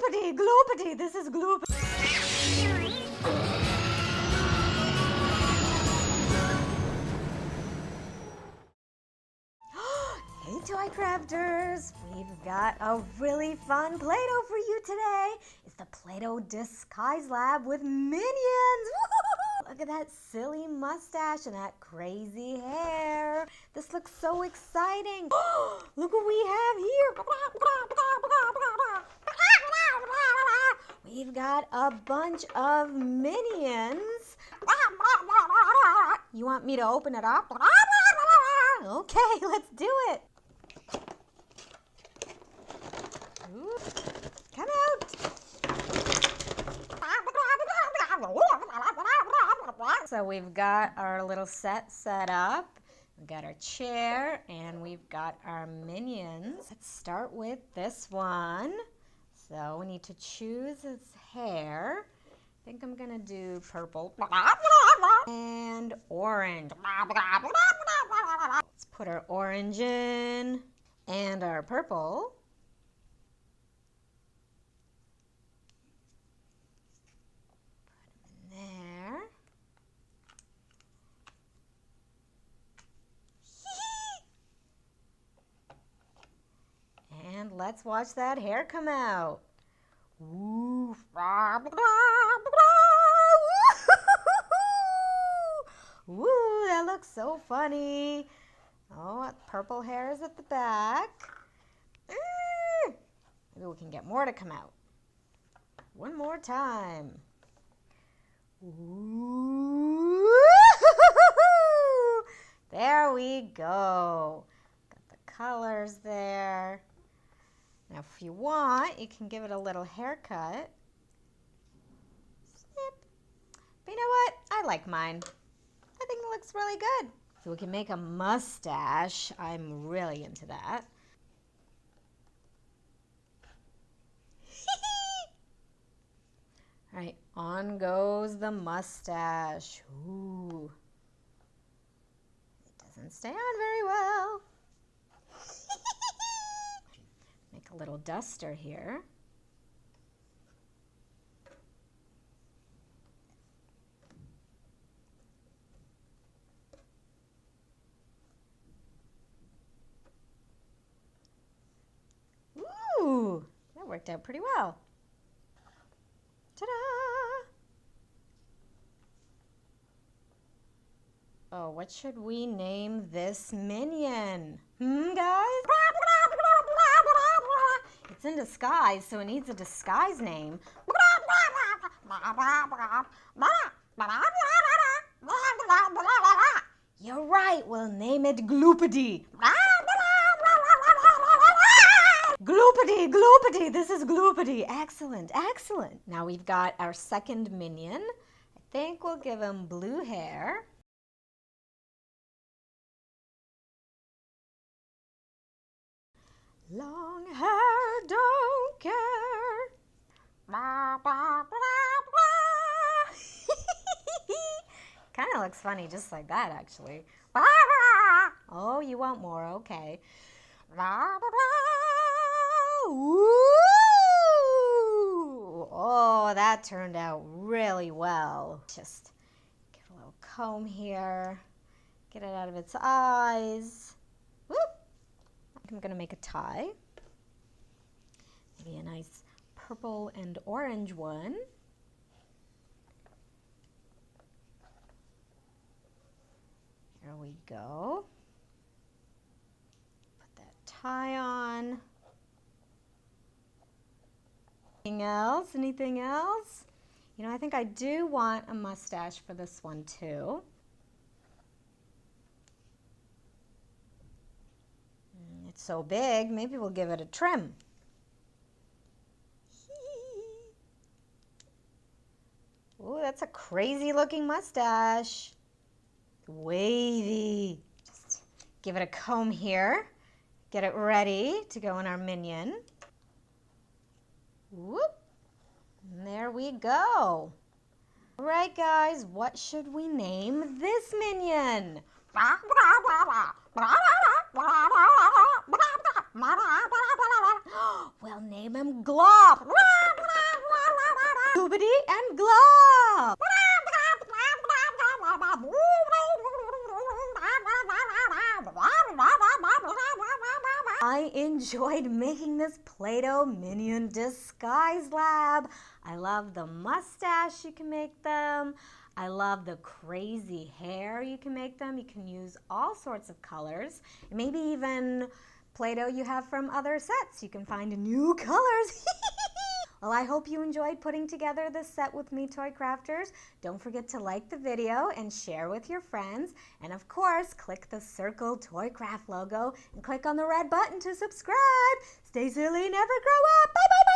gloopity, gloopity. This is gloopity. Hey, toy crafters. We've got a really fun Play-Doh for you today. It's the Play-Doh Disguise Lab with minions. Woo-hoo-hoo-hoo! Look at that silly mustache and that crazy hair. This looks so exciting. Look what we have here. We've got a bunch of minions. You want me to open it up? Okay, let's do it. Ooh, come out. So we've got our little set up. We've got our chair and we've got our minions. Let's start with this one. So we need to choose his hair. I think I'm gonna do purple and orange. Let's put our orange in and our purple. Put them in there. And let's watch that hair come out. Ooh. Ooh, that looks so funny. Oh, purple hair is at the back. Maybe we can get more to come out. One more time. Ooh. There we go. Got the colors there. Now, if you want, you can give it a little haircut. Snip. But you know what? I like mine. I think it looks really good. So we can make a mustache. I'm really into that. All right, on goes the mustache. Ooh. It doesn't stay on very well. Make a little duster here. Ooh, that worked out pretty well. Ta-da! Oh, what should we name this minion? Guys? It's in disguise, so it needs a disguise name. You're right, we'll name it Gloopity. Gloopity, gloopity, this is Gloopity. Excellent, excellent. Now we've got our second minion. I think we'll give him blue hair. Long hair, don't care. Kind of looks funny just like that, actually. Oh, you want more? Okay. Ooh. Oh, that turned out really well. Just get a little comb here. Get it out of its eyes. Whoop. I'm going to make a tie. Maybe a nice purple and orange one. Here we go. Put that tie on. Anything else? Anything else? You know, I think I do want a mustache for this one too. It's so big, maybe we'll give it a trim. Ooh, that's a crazy looking mustache. Wavy. Just give it a comb here. Get it ready to go in our minion. Whoop. And there we go. All right, guys, what should we name this minion? We'll name him Glop. gloobity and glob. I enjoyed making this Play-Doh minion disguise lab. I love the mustache you can make them. I love the crazy hair you can make them. You can use all sorts of colors. Maybe even Play-Doh you have from other sets. You can find new colors. Well, I hope you enjoyed putting together this set with me, Toy Crafters. Don't forget to like the video and share with your friends. And of course, click the circle Toycraft logo and click on the red button to subscribe. Stay silly, never grow up. Bye-bye.